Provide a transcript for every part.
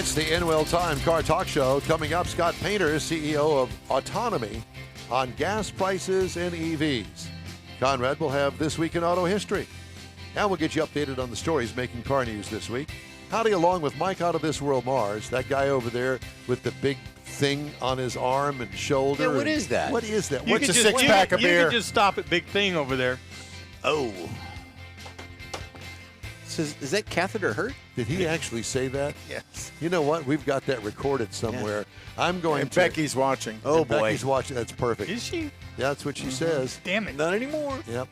It's the NWL Time Car Talk Show. Coming up, Scott Painter, CEO of Autonomy, on gas prices and EVs. Conrad will have This Week in Auto History. And we'll get you updated on the stories making car news this week. Howdy along with Mike Out of This World Mars, that guy over there with the big thing on his arm and shoulder. Yeah, what is that? What is that? What's a six-pack of beer? You can just stop at Big Thing over there. Oh. Is that catheter hurt? Did he actually say that? Yes. You know what? We've got that recorded somewhere. Yeah. I'm going and to. Becky's watching. Oh, boy. Becky's watching. That's perfect. Is she? Yeah, that's what she says. Damn it. Not anymore. Yep.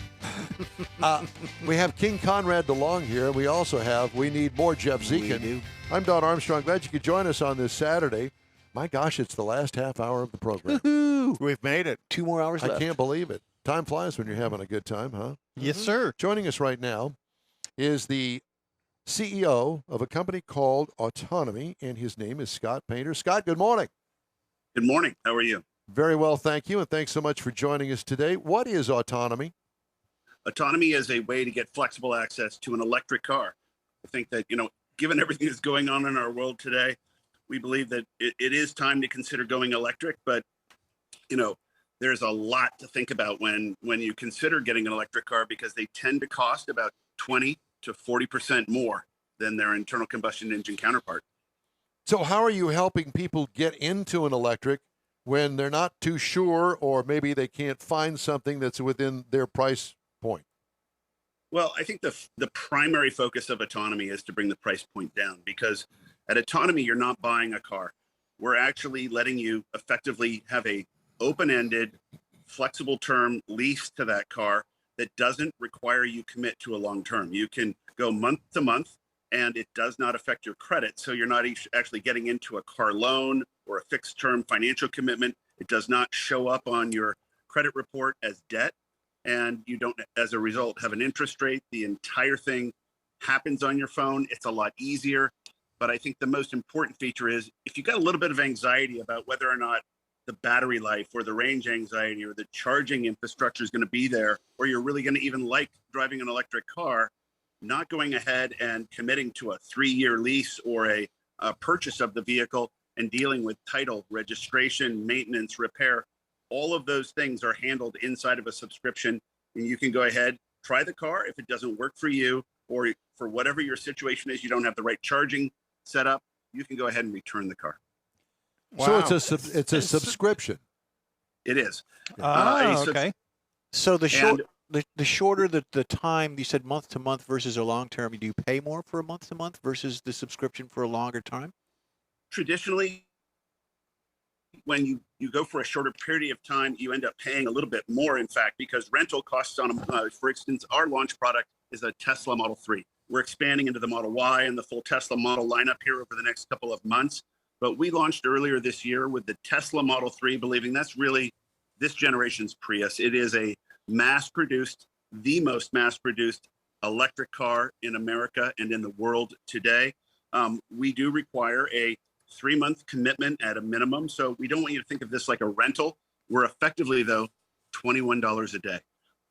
We have King Conrad DeLong here. We also have We Need More Jeff Zekin. We do. I'm Don Armstrong. Glad you could join us on this Saturday. My gosh, it's the last half hour of the program. Woo-hoo. We've made it. 2 more hours left. I can't believe it. Time flies when you're having a good time, huh? Yes, sir. Joining us right now is the CEO of a company called Autonomy, and his name is Scott Painter. Scott, good morning. Good morning. How are you? Very well, thank you, and thanks so much for joining us today. What is Autonomy? Autonomy is a way to get flexible access to an electric car. I think that, given everything that's going on in our world today, we believe that it is time to consider going electric, but, there's a lot to think about when you consider getting an electric car, because they tend to cost about 20 to 40% more than their internal combustion engine counterpart. So how are you helping people get into an electric when they're not too sure, or maybe they can't find something that's within their price point? Well, I think the primary focus of Autonomy is to bring the price point down, because at Autonomy, you're not buying a car. We're actually letting you effectively have a open-ended, flexible term lease to that car that doesn't require you commit to a long term. You can go month to month, and it does not affect your credit. So you're not actually getting into a car loan or a fixed term financial commitment. It does not show up on your credit report as debt, and you don't, as a result, have an interest rate. The entire thing happens on your phone. It's a lot easier. But I think the most important feature is, if you've got a little bit of anxiety about whether or not the battery life or the range anxiety or the charging infrastructure is going to be there, or you're really going to even like driving an electric car, not going ahead and committing to a 3-year lease or a purchase of the vehicle and dealing with title, registration, maintenance, repair, all of those things are handled inside of a subscription. And you can go ahead, try the car. If it doesn't work for you, or for whatever your situation is, you don't have the right charging set up, you can go ahead and return the car. Wow. So it's a subscription. It is. Okay. So the shorter the time, you said month to month versus a long term, do you pay more for a month to month versus the subscription for a longer time? Traditionally, when you go for a shorter period of time, you end up paying a little bit more, in fact, because rental costs on, for instance, our launch product is a Tesla Model 3. We're expanding into the Model Y and the full Tesla model lineup here over the next couple of months. But we launched earlier this year with the Tesla Model 3, believing that's really this generation's Prius. It is a the most mass-produced electric car in America and in the world today. We do require a 3-month commitment at a minimum. So we don't want you to think of this like a rental. We're effectively, though, $21 a day.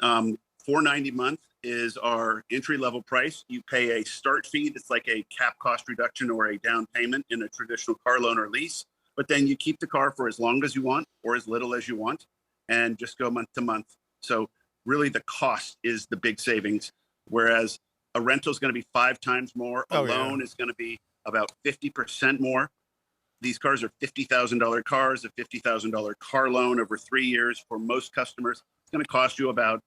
$490 a month is our entry-level price. You pay a start fee that's like a cap cost reduction or a down payment in a traditional car loan or lease. But then you keep the car for as long as you want or as little as you want, and just go month to month. So really the cost is the big savings, whereas a rental is going to be 5 times more. A loan is going to be about 50% more. These cars are $50,000 cars. A $50,000 car loan over 3 years for most customers, it's going to cost you about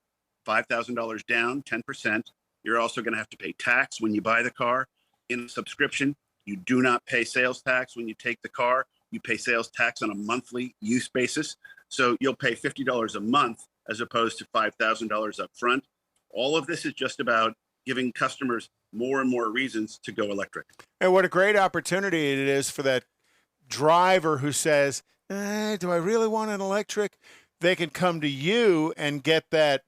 $5,000 down, 10%. You're also going to have to pay tax when you buy the car. In a subscription, you do not pay sales tax when you take the car. You pay sales tax on a monthly use basis. So you'll pay $50 a month as opposed to $5,000 up front. All of this is just about giving customers more and more reasons to go electric. And what a great opportunity it is for that driver who says, do I really want an electric? They can come to you and get that,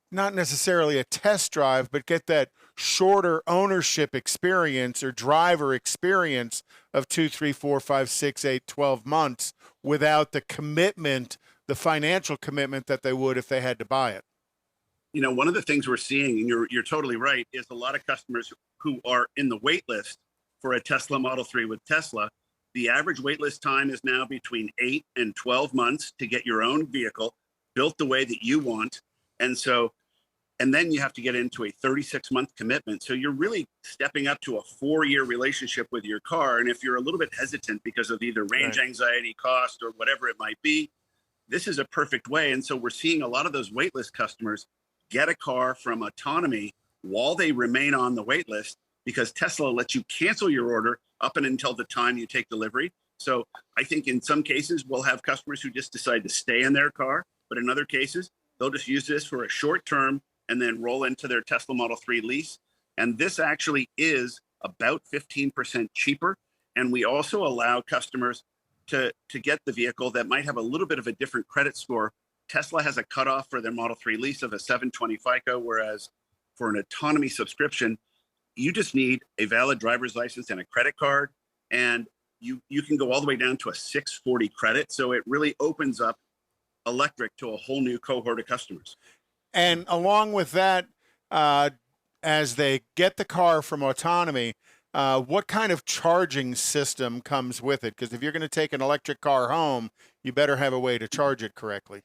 not necessarily a test drive, but get that shorter ownership experience or driver experience of 2, 3, 4, 5, 6, 8, 12 months without the commitment, the financial commitment that they would if they had to buy it. One of the things we're seeing, and you're totally right, is a lot of customers who are in the wait list for a Tesla Model 3 with Tesla. The average waitlist time is now between 8 and 12 months to get your own vehicle built the way that you want. And then you have to get into a 36-month commitment. So you're really stepping up to a 4-year relationship with your car. And if you're a little bit hesitant because of either range anxiety, cost, or whatever it might be, this is a perfect way. And so we're seeing a lot of those waitlist customers get a car from Autonomy while they remain on the waitlist, because Tesla lets you cancel your order up and until the time you take delivery. So I think in some cases, we'll have customers who just decide to stay in their car. But in other cases, they'll just use this for a short term and then roll into their Tesla Model 3 lease. And this actually is about 15% cheaper. And we also allow customers to get the vehicle that might have a little bit of a different credit score. Tesla has a cutoff for their Model 3 lease of a 720 FICO, whereas for an Autonomy subscription, you just need a valid driver's license and a credit card. And you can go all the way down to a 640 credit. So it really opens up electric to a whole new cohort of customers. And along with that, as they get the car from Autonomy, what kind of charging system comes with it? Because if you're going to take an electric car home, you better have a way to charge it correctly.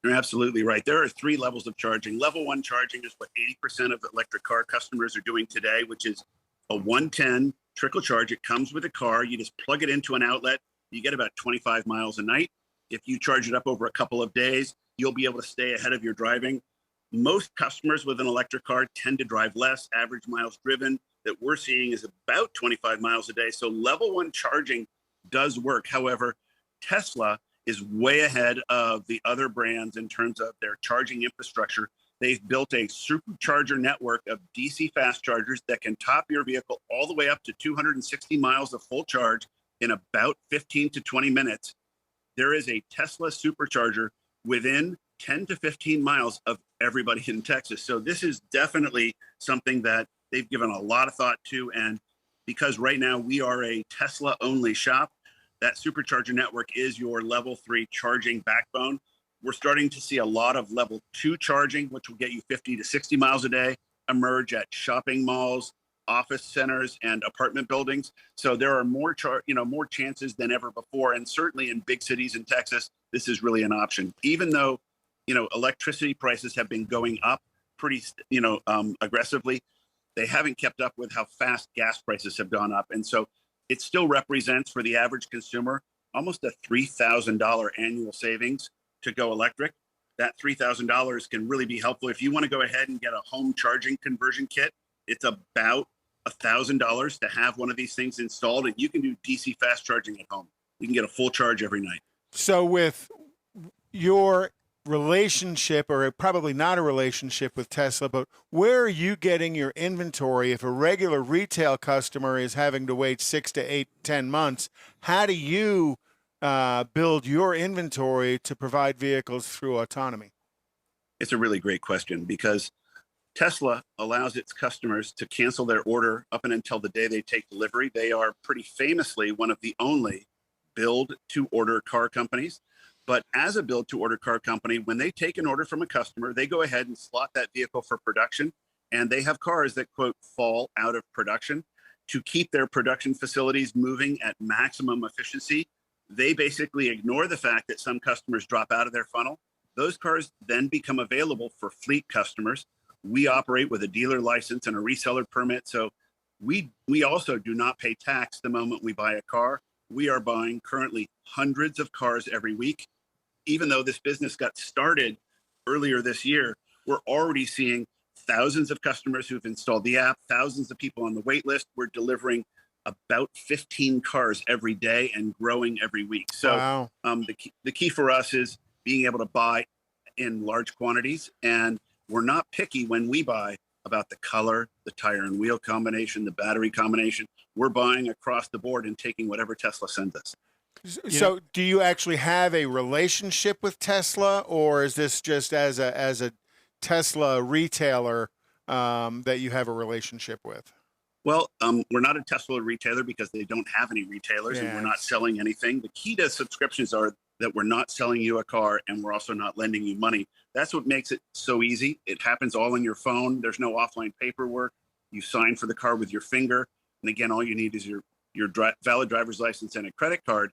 You're absolutely right. There are 3 levels of charging. Level 1 charging is what 80% of electric car customers are doing today, which is a 110 trickle charge. It comes with a car. You just plug it into an outlet. You get about 25 miles a night. If you charge it up over a couple of days, you'll be able to stay ahead of your driving. Most customers with an electric car tend to drive less. Average miles driven that we're seeing is about 25 miles a day. So level 1 charging does work. However, Tesla is way ahead of the other brands in terms of their charging infrastructure. They've built a supercharger network of DC fast chargers that can top your vehicle all the way up to 260 miles of full charge in about 15 to 20 minutes. There is a Tesla supercharger within 10 to 15 miles of everybody in Texas. So this is definitely something that they've given a lot of thought to. And because right now we are a Tesla only shop, that supercharger network is your level 3 charging backbone. We're starting to see a lot of level 2 charging, which will get you 50 to 60 miles a day, emerge at shopping malls, office centers, and apartment buildings. So there are more chances than ever before. And certainly in big cities in Texas, this is really an option. Even though, electricity prices have been going up pretty, aggressively, they haven't kept up with how fast gas prices have gone up. And so it still represents for the average consumer almost a $3,000 annual savings to go electric. That $3,000 can really be helpful. If you want to go ahead and get a home charging conversion kit, it's about $1,000 to have one of these things installed, and you can do DC fast charging at home. You can get a full charge every night. So with your relationship, or probably not a relationship with Tesla, but where are you getting your inventory? If a regular retail customer is having to wait 6 to 8, 10 months, how do you build your inventory to provide vehicles through Autonomy? It's a really great question, because Tesla allows its customers to cancel their order up and until the day they take delivery. They are pretty famously one of the only build-to-order car companies. But as a build-to-order car company, when they take an order from a customer, they go ahead and slot that vehicle for production. And they have cars that, quote, fall out of production. To keep their production facilities moving at maximum efficiency, they basically ignore the fact that some customers drop out of their funnel. Those cars then become available for fleet customers. We operate with a dealer license and a reseller permit. So we also do not pay tax the moment we buy a car. We are buying currently hundreds of cars every week. Even though this business got started earlier this year, we're already seeing thousands of customers who've installed the app, thousands of people on the wait list. We're delivering about 15 cars every day and growing every week. So wow. The key for us is being able to buy in large quantities. And we're not picky when we buy about the color, the tire and wheel combination, the battery combination. We're buying across the board and taking whatever Tesla sends us. So do you actually have a relationship with Tesla, or is this just as a Tesla retailer that you have a relationship with? Well, we're not a Tesla retailer because they don't have any retailers, and we're not selling anything. The key to subscriptions are that we're not selling you a car and we're also not lending you money. That's what makes it so easy. It happens all on your phone. There's no offline paperwork. You sign for the car with your finger. And again, all you need is your valid driver's license and a credit card.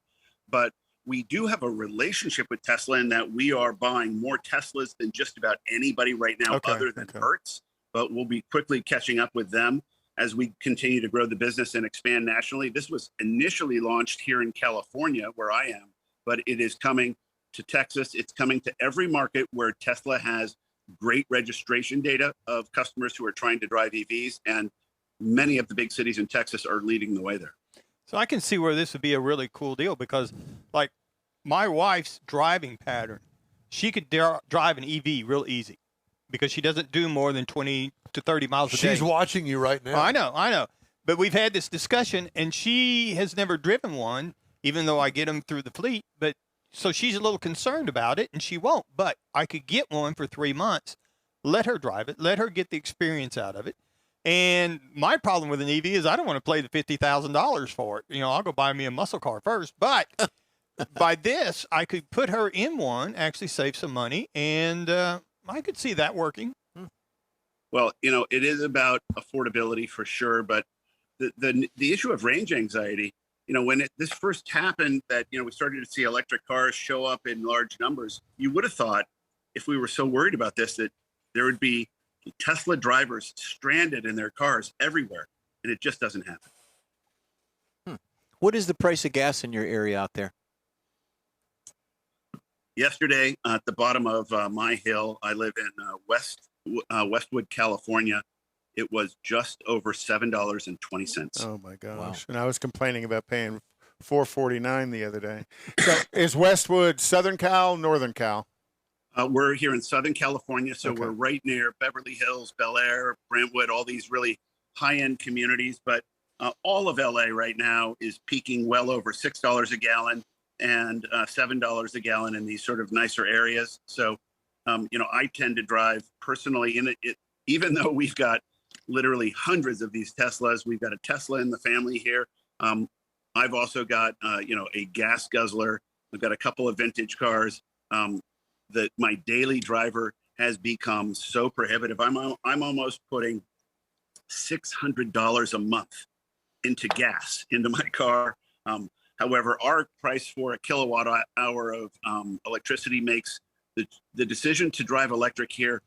But we do have a relationship with Tesla in that we are buying more Teslas than just about anybody right now, other than Hertz. But we'll be quickly catching up with them as we continue to grow the business and expand nationally. This was initially launched here in California, where I am, but it is coming to Texas. It's coming to every market where Tesla has great registration data of customers who are trying to drive EVs, and many of the big cities in Texas are leading the way there. So I can see where this would be a really cool deal, because like my wife's driving pattern, she could drive an EV real easy because she doesn't do more than 20 to 30 miles a day. She's watching you right now. I know. But we've had this discussion, and she has never driven one, even though I get them through the fleet. But so she's a little concerned about it, and she won't. But I could get one for 3 months, let her drive it, let her get the experience out of it. And my problem with an EV is I don't want to pay the $50,000 for it. I'll go buy me a muscle car first. But by this, I could put her in one, actually save some money, and I could see that working. Well, it is about affordability for sure, but the issue of range anxiety, when this first happened, that we started to see electric cars show up in large numbers, you would have thought, if we were so worried about this, that there would be Tesla drivers stranded in their cars everywhere, and it just doesn't happen. What is the price of gas in your area out there? Yesterday, at the bottom of my hill, I live in Westwood, California. It was just over $7.20. Oh my gosh! Wow. And I was complaining about paying $4.49 the other day. So is Westwood Southern Cal, Northern Cal? We're here in Southern California, so Okay. we're right near Beverly Hills, Bel Air, Brentwood, all these really high-end communities. But all of LA right now is peaking well over $6 a gallon and $7 a gallon in these sort of nicer areas. So, I tend to drive personally in it, even though we've got literally hundreds of these Teslas. We've got a Tesla in the family here. I've also got, a gas guzzler. I've got a couple of vintage cars. That my daily driver has become so prohibitive. I'm almost putting $600 a month into gas into my car. However, our price for a kilowatt hour of electricity makes the decision to drive electric here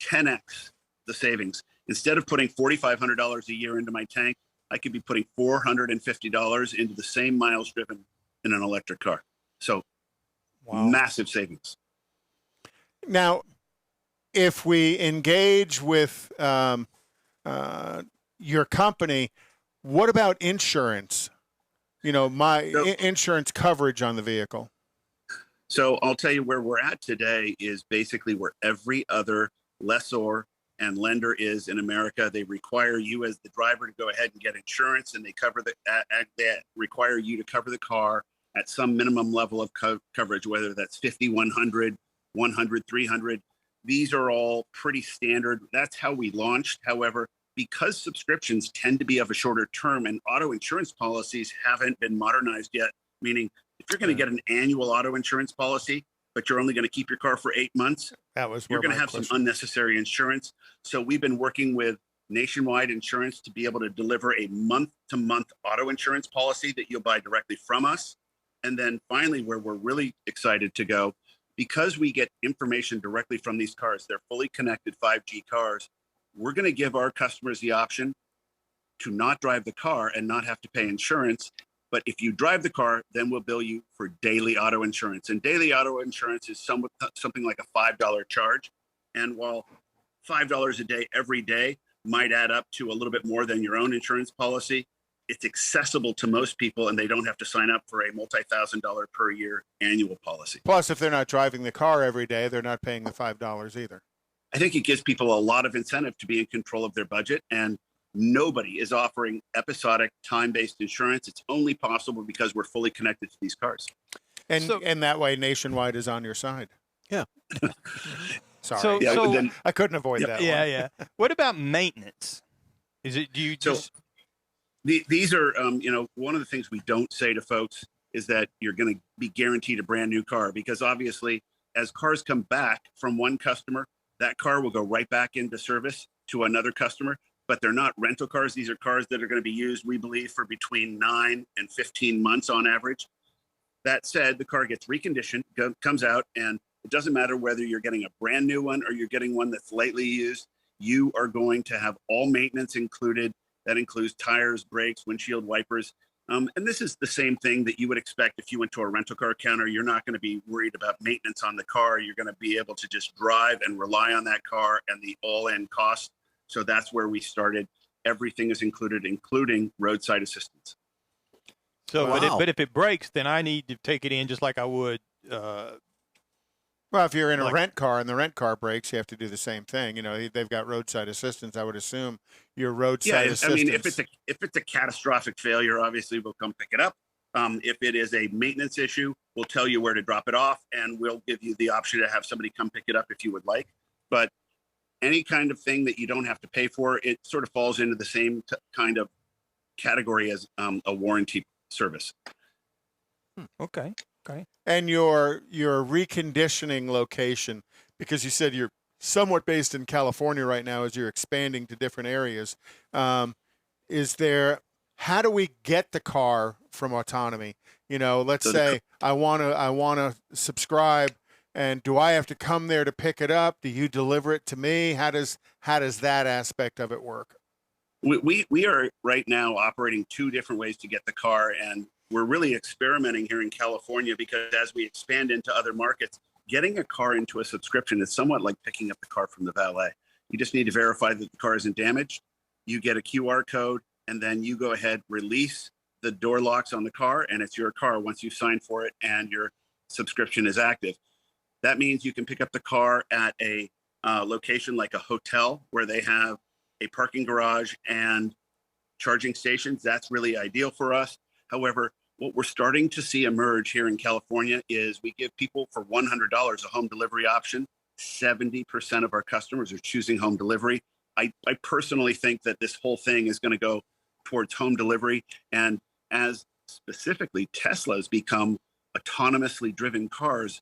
10x the savings. Instead of putting $4,500 a year into my tank, I could be putting $450 into the same miles driven in an electric car. So massive savings. Now, if we engage with your company, what about insurance? Insurance coverage on the vehicle. So I'll tell you where we're at today is basically where every other lessor and lender is in America. They require you as the driver to go ahead and get insurance, and they require you to cover the car at some minimum level of coverage, whether that's 50, 100, 100, 300. These are all pretty standard. That's how we launched. However, because subscriptions tend to be of a shorter term and auto insurance policies haven't been modernized yet, meaning if you're going to get an annual auto insurance policy, but you're only going to keep your car for 8 months, you're going to have some unnecessary insurance. So we've been working with Nationwide Insurance to be able to deliver a month-to-month auto insurance policy that you'll buy directly from us. And then finally, where we're really excited to go, because we get information directly from these cars, they're fully connected 5G cars, we're going to give our customers the option to not drive the car and not have to pay insurance. But if you drive the car, then we'll bill you for daily auto insurance. And daily auto insurance is something like a $5 charge. And while $5 a day every day might add up to a little bit more than your own insurance policy, it's accessible to most people, and they don't have to sign up for a multi-$1,000 per year annual policy. Plus, if they're not driving the car every day, they're not paying the $5 either. I think it gives people a lot of incentive to be in control of their budget, and nobody is offering episodic time-based insurance. It's only possible because we're fully connected to these cars. And that way Nationwide is on your side. Yeah. Sorry. I couldn't avoid that one. Yeah. What about maintenance? These are, one of the things we don't say to folks is that you're going to be guaranteed a brand new car, because obviously as cars come back from one customer, that car will go right back into service to another customer. but they're not rental cars. These are cars that are going to be used, we believe, for between 9 and 15 months on average. That said, the car gets reconditioned, comes out, and it doesn't matter whether you're getting a brand new one or you're getting one that's lightly used. You are going to have all maintenance included. That includes tires, brakes, windshield wipers. And this is the same thing that you would expect if you went to a rental car counter. You're not going to be worried about maintenance on the car. You're going to be able to just drive and rely on that car and the all-in cost. So that's where we started. Everything is included, including roadside assistance. So, Wow. but if it breaks, then I need to take it in just like I would. Well, if you're in a rent car and the rent car breaks, you have to do the same thing. You know, they've got roadside assistance. I would assume your roadside assistance. I mean, if it's a catastrophic failure, obviously we'll come pick it up. If it is a maintenance issue, we'll tell you where to drop it off, and we'll give you the option to have somebody come pick it up if you would like. But any kind of thing that you don't have to pay for, it sort of falls into the same kind of category as a warranty service. Okay. And your reconditioning location, because you said you're somewhat based in California right now as you're expanding to different areas, how do we get the car from Autonomy? You know, let's say I want to subscribe, and do I have to come there to pick it up? Do you deliver it to me? How does that aspect of it work? We are right now operating 2 different ways to get the car, and we're really experimenting here in California because as we expand into other markets, getting a car into a subscription is somewhat like picking up the car from the valet. You just need to verify that the car isn't damaged. You get a QR code, and then you go ahead, release the door locks on the car, and it's your car once you sign for it and your subscription is active. That means you can pick up the car at a location like a hotel where they have a parking garage and charging stations. That's really ideal for us. However, what we're starting to see emerge here in California is we give people for $100 a home delivery option. 70% of our customers are choosing home delivery. I personally think that this whole thing is going to go towards home delivery. And as specifically Teslas become autonomously driven cars,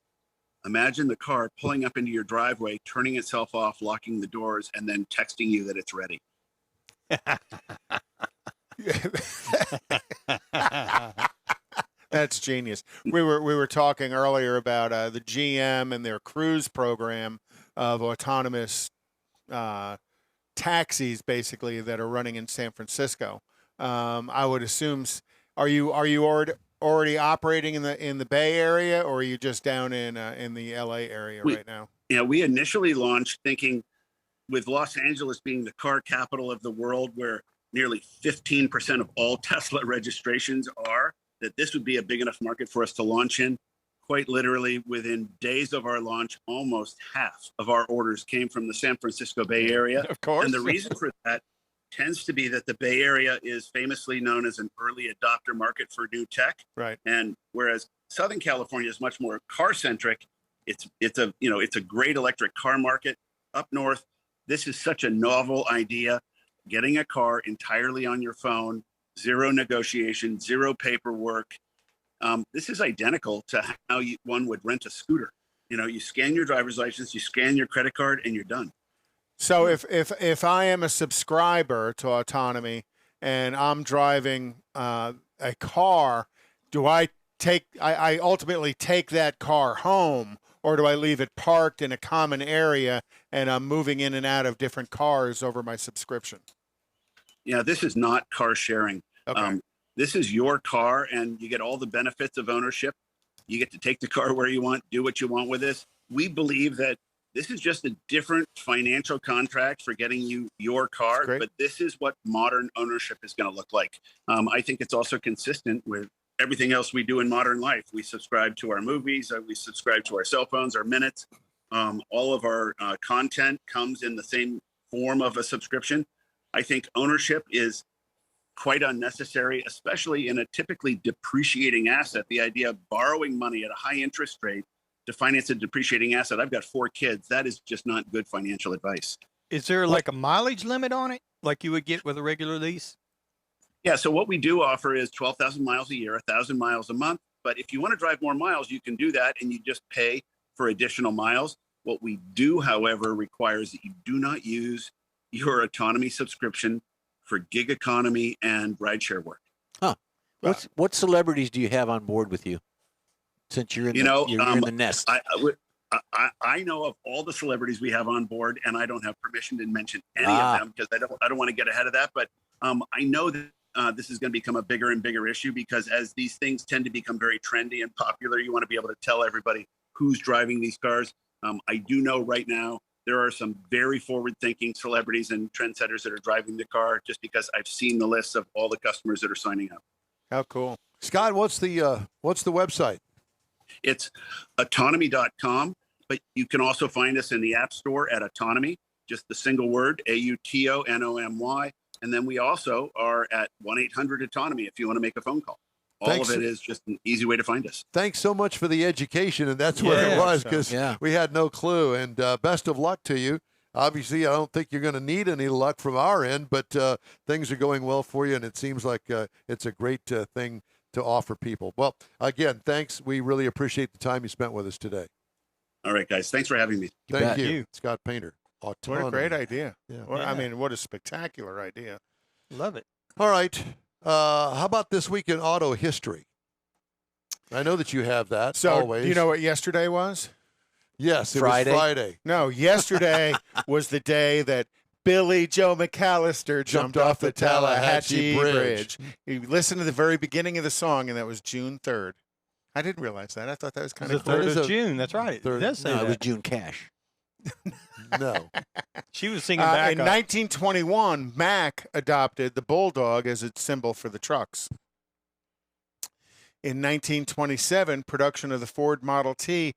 imagine the car pulling up into your driveway, turning itself off, locking the doors, and then texting you that it's ready. That's genius. We were talking earlier about the GM and their cruise program of autonomous taxis, basically, that are running in San Francisco. I would assume. Are you already operating in the Bay Area, or are you just down in the LA area right now? Yeah, we initially launched thinking, with Los Angeles being the car capital of the world, where nearly 15% of all Tesla registrations are, that this would be a big enough market for us to launch in. Quite literally, within days of our launch, almost half of our orders came from the San Francisco Bay Area. Of course. And the reason for that tends to be that the Bay Area is famously known as an early adopter market for new tech. Right. And whereas Southern California is much more car centric, it's a great electric car market. Up north, this is such a novel idea. Getting a car entirely on your phone, zero negotiation, zero paperwork. This is identical to how one would rent a scooter. You know, you scan your driver's license, you scan your credit card, and you're done. So if I am a subscriber to Autonomy and I'm driving a car, do I ultimately take that car home, or do I leave it parked in a common area and I'm moving in and out of different cars over my subscription? Yeah, this is not car sharing. Okay. This is your car, and you get all the benefits of ownership. You get to take the car where you want, do what you want with this. We believe that this is just a different financial contract for getting you your car, but this is what modern ownership is going to look like. I think it's also consistent with everything else we do in modern life. We subscribe to our movies, we subscribe to our cell phones, our minutes. All of our content comes in the same form of a subscription. I think ownership is quite unnecessary, especially in a typically depreciating asset. The idea of borrowing money at a high interest rate to finance a depreciating asset. I've got 4 kids. That is just not good financial advice. Is there like a mileage limit on it, like you would get with a regular lease? Yeah, so what we do offer is 12,000 miles a year, 1,000 miles a month. But if you want to drive more miles, you can do that, and you just pay for additional miles. What we do, however, requires that you do not use your autonomy subscription for gig economy and rideshare work. Huh. What celebrities do you have on board with you? Since you're in you're in the nest. I know of all the celebrities we have on board, and I don't have permission to mention any of them because I don't want to get ahead of that. But I know that this is going to become a bigger and bigger issue because as these things tend to become very trendy and popular, you want to be able to tell everybody who's driving these cars. I do know right now there are some very forward-thinking celebrities and trendsetters that are driving the car just because I've seen the lists of all the customers that are signing up. How cool. Scott, what's the website? It's autonomy.com, but you can also find us in the App Store at Autonomy, just the single word, AUTONOMY. And then we also are at 1-800-AUTONOMY if you want to make a phone call. All of it is just an easy way to find us. Thanks so much for the education, and that's what it was because we had no clue. And best of luck to you. Obviously, I don't think you're going to need any luck from our end, but things are going well for you, and it seems like it's a great thing to offer people. Well, again, thanks. We really appreciate the time you spent with us today. All right, guys. Thanks for having me. Thank you. Scott Painter. Autonomy. What a great idea. Yeah. I mean, what a spectacular idea. Love it. All right. How about this week in auto history? I know that you have that always. Do you know what yesterday was? Yes, it was Friday. No, yesterday was the day that Billy Joe McAllister jumped off the Tallahatchie Bridge. You listened to the very beginning of the song, and that was June 3rd. I didn't realize that. I thought that was kind of cool. cool. The 3rd of June. That's right. It does say that. It was June Cash. No. She was singing back in 1921, Mack adopted the bulldog as its symbol for the trucks. In 1927, production of the Ford Model T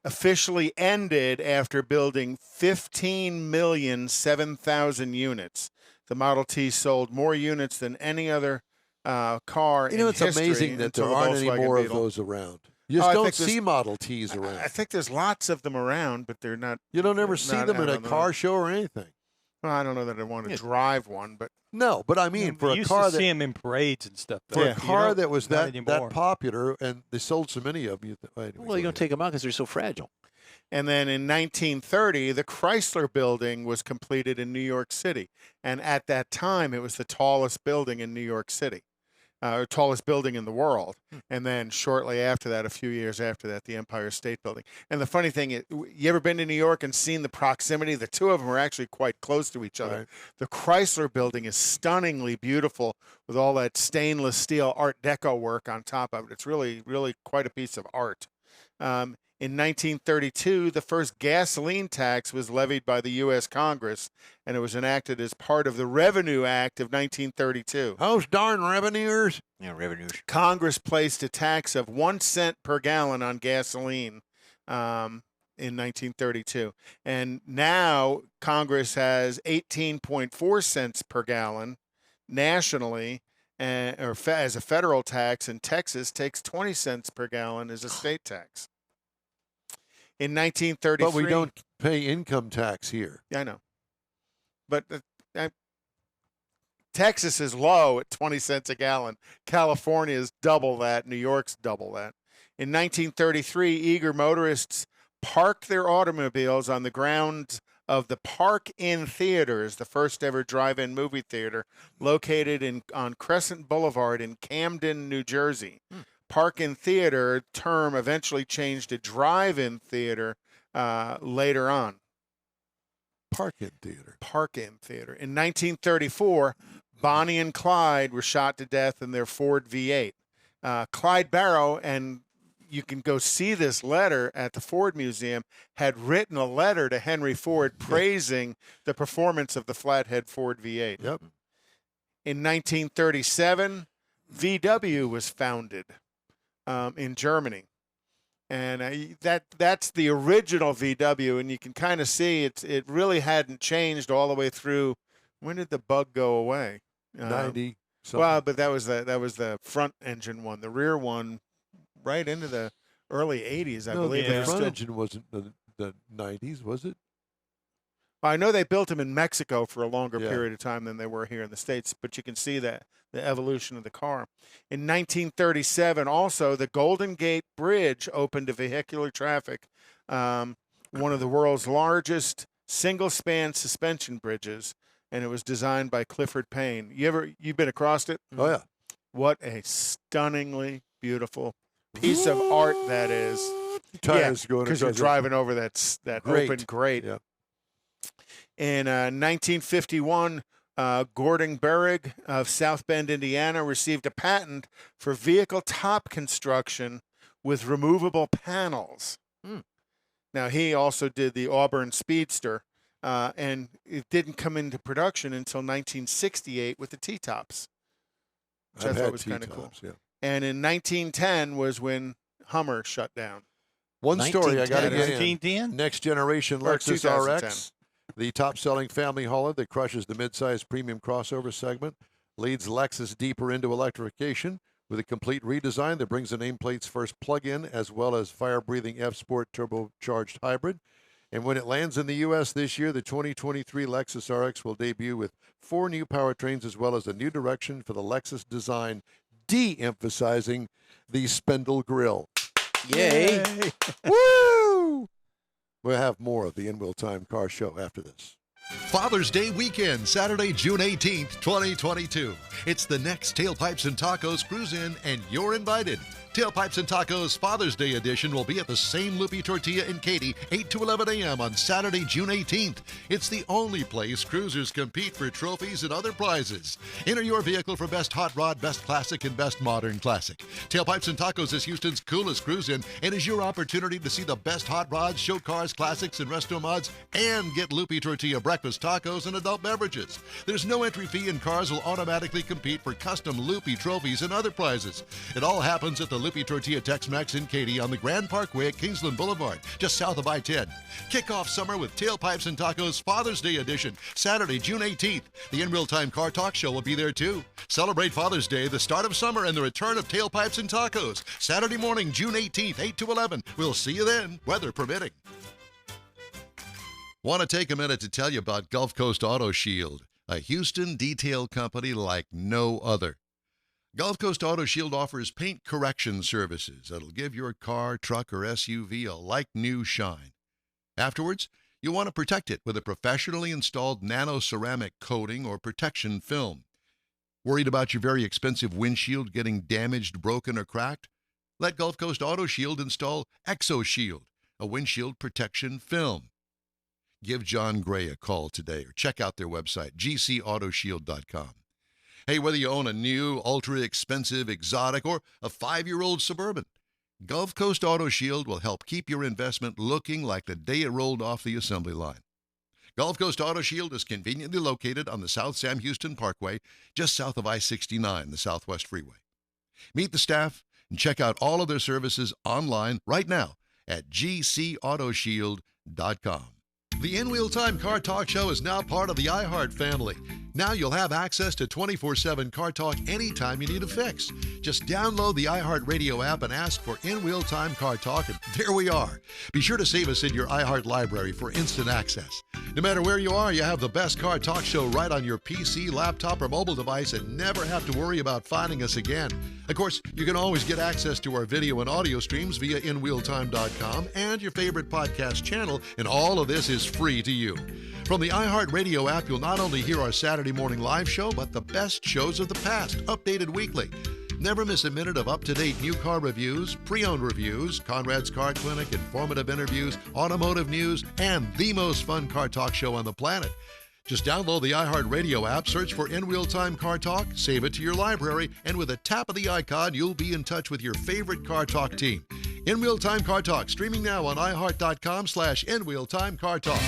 officially ended after building 15,007,000 units. The Model T sold more units than any other car in history. It's amazing that there aren't any more of those around. You just don't see Model Ts around. I think there's lots of them around, but they're not. You don't ever see them in a car show or anything. Well, I don't know that I want to drive one, but no. But I mean, for a used car to see them in parades and stuff. For a car that was that popular, and they sold so many of them. Well, you don't take them out because they're so fragile. And then in 1930, the Chrysler Building was completed in New York City, and at that time, it was the tallest building in New York City. Tallest building in the world. And then shortly after that, a few years after that, the Empire State Building. And the funny thing is, you ever been to New York and seen the proximity? The two of them are actually quite close to each other. Right. The Chrysler Building is stunningly beautiful with all that stainless steel Art Deco work on top of it. It's really, really quite a piece of art. In 1932, the first gasoline tax was levied by the U.S. Congress, and it was enacted as part of the Revenue Act of 1932. Those darn revenuers. Yeah, revenues. Congress placed a tax of 1 cent per gallon on gasoline in 1932. And now Congress has 18.4 cents per gallon nationally, as a federal tax, and Texas takes 20 cents per gallon as a state tax. In 1933, but we don't pay income tax here. I know, but Texas is low at 20 cents a gallon. California is double that. New York's double that. In 1933, eager motorists parked their automobiles on the grounds of the Park-In Theaters, the first ever drive-in movie theater located on Crescent Boulevard in Camden, New Jersey. Park-In Theater term eventually changed to drive-in theater later on. Park-In Theater. Park-In Theater. In 1934, Bonnie and Clyde were shot to death in their Ford V8. Clyde Barrow, and you can go see this letter at the Ford Museum, had written a letter to Henry Ford praising the performance of the flathead Ford V8. Yep. In 1937, VW was founded. In Germany, and that's the original VW, and you can kind of see it really hadn't changed all the way through. When did the Bug go away? 90. Well, but that was the front engine one. The rear one, right into the early 80s, I believe. The front engine wasn't the 90s, was it? I know they built them in Mexico for a longer period of time than they were here in the States, but you can see that the evolution of the car. In 1937, also, the Golden Gate Bridge opened to vehicular traffic, one of the world's largest single-span suspension bridges. and it was designed by Clifford Payne. You've been across it? Oh, yeah. What a stunningly beautiful piece of art that is. Tires going because you're driving over that open grate. Yeah. In 1951, Gordon Berrig of South Bend, Indiana, received a patent for vehicle top construction with removable panels. Now, he also did the Auburn Speedster, and it didn't come into production until 1968 with the T-tops, which I thought was kind of cool. Yeah. And in 1910 was when Hummer shut down. One story I got to get in. 1910? Next generation Or Lexus 2010. Rx, the top-selling family hauler that crushes the mid-size premium crossover segment, leads Lexus deeper into electrification with a complete redesign that brings the nameplate's first plug-in as well as fire-breathing F-Sport turbocharged hybrid. And when it lands in the U.S. this year, the 2023 Lexus RX will debut with 4 new powertrains as well as a new direction for the Lexus design, de-emphasizing the spindle grille. Yay. Woo! We'll have more of the In-Wheel Time Car Show after this. Father's Day weekend, Saturday, June 18th, 2022. It's the next Tailpipes and Tacos Cruise In, and you're invited. Tailpipes and Tacos Father's Day edition will be at the same Loopy Tortilla in Katy, 8 to 11 a.m. on Saturday, June 18th. It's the only place cruisers compete for trophies and other prizes. Enter your vehicle for Best Hot Rod, Best Classic, and Best Modern Classic. Tailpipes and Tacos is Houston's coolest cruise in and is your opportunity to see the best hot rods, show cars, classics, and resto mods, and get Loopy Tortilla breakfast tacos and adult beverages. There's no entry fee, and cars will automatically compete for custom Loopy trophies and other prizes. It all happens at the Loopy Tortilla Tex-Mex in Katy on the Grand Parkway at Kingsland Boulevard, just south of I-10. Kick off summer with Tailpipes and Tacos Father's Day edition, Saturday, June 18th. The In Real Time Car Talk Show will be there too. Celebrate Father's Day, the start of summer, and the return of Tailpipes and Tacos. Saturday morning, June 18th, 8 to 11. We'll see you then, weather permitting. Want to take a minute to tell you about Gulf Coast Auto Shield, a Houston detail company like no other. Gulf Coast Auto Shield offers paint correction services that'll give your car, truck, or SUV a like-new shine. Afterwards, you'll want to protect it with a professionally installed nano-ceramic coating or protection film. Worried about your very expensive windshield getting damaged, broken, or cracked? Let Gulf Coast Auto Shield install Exo Shield, a windshield protection film. Give John Gray a call today or check out their website, gcautoshield.com. Hey, whether you own a new, ultra-expensive, exotic, or a 5-year-old Suburban, Gulf Coast Auto Shield will help keep your investment looking like the day it rolled off the assembly line. Gulf Coast Auto Shield is conveniently located on the South Sam Houston Parkway, just south of I-69, the Southwest Freeway. Meet the staff and check out all of their services online right now at gcautoshield.com. The In-Wheel Time Car Talk Show is now part of the iHeart family. Now you'll have access to 24/7 Car Talk anytime you need a fix. Just download the iHeart Radio app and ask for In-Wheel Time Car Talk, and there we are. Be sure to save us in your iHeart library for instant access. No matter where you are, you have the best Car Talk Show right on your PC, laptop, or mobile device and never have to worry about finding us again. Of course, you can always get access to our video and audio streams via InWheelTime.com and your favorite podcast channel, and all of this is free to you. From the iHeart Radio app, you'll not only hear our Saturday morning live show, but the best shows of the past, updated weekly. Never miss a minute of up-to-date new car reviews, pre-owned reviews, Conrad's Car Clinic, informative interviews, automotive news, and the most fun car talk show on the planet. Just download the iHeart Radio app, search for In-Wheel Time Car Talk, save it to your library, and with a tap of the icon, you'll be in touch with your favorite Car Talk team. In-Wheel Time Car Talk, streaming now on iHeart.com/In-Wheel Time Car Talk.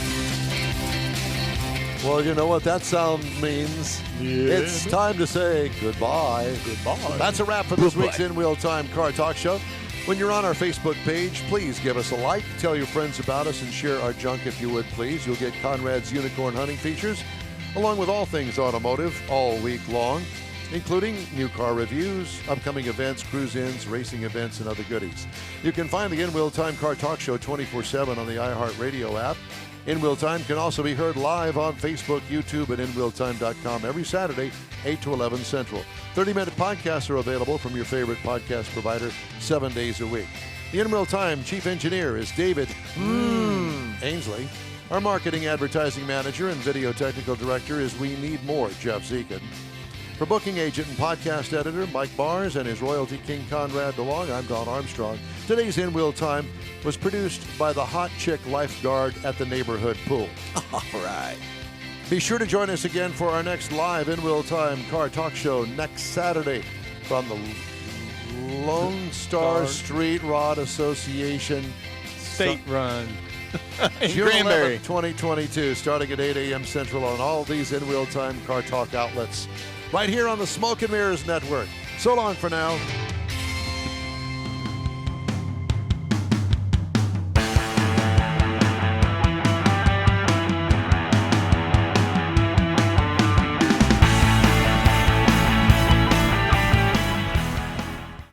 Well, you know what that sound means. Yeah. It's time to say goodbye. Goodbye. That's a wrap for this week's In-Wheel Time Car Talk Show. When you're on our Facebook page, please give us a like, tell your friends about us, and share our junk if you would, please. You'll get Conrad's Unicorn Hunting features, along with all things automotive all week long, including new car reviews, upcoming events, cruise-ins, racing events, and other goodies. You can find the In-Wheel Time Car Talk Show 24/7 on the iHeartRadio app. In-Wheel Time can also be heard live on Facebook, YouTube, and InWheelTime.com every Saturday, 8 to 11 Central. 30-minute podcasts are available from your favorite podcast provider 7 days a week. The In-Wheel Time Chief Engineer is David Ainsley. Our marketing advertising manager and video technical director is We Need More, Jeff Zekin. For booking agent and podcast editor Mike Bars and his royalty king Conrad DeLong, I'm Don Armstrong. Today's In Wheel Time was produced by the hot chick lifeguard at the neighborhood pool. All right. Be sure to join us again for our next live In Wheel Time car talk show next Saturday from the Lone Star Street Rod Association State run. June Granbury. 11th, 2022, starting at 8 a.m. Central on all these In Wheel Time car talk outlets. Right here on the Smoke and Mirrors Network. So long for now.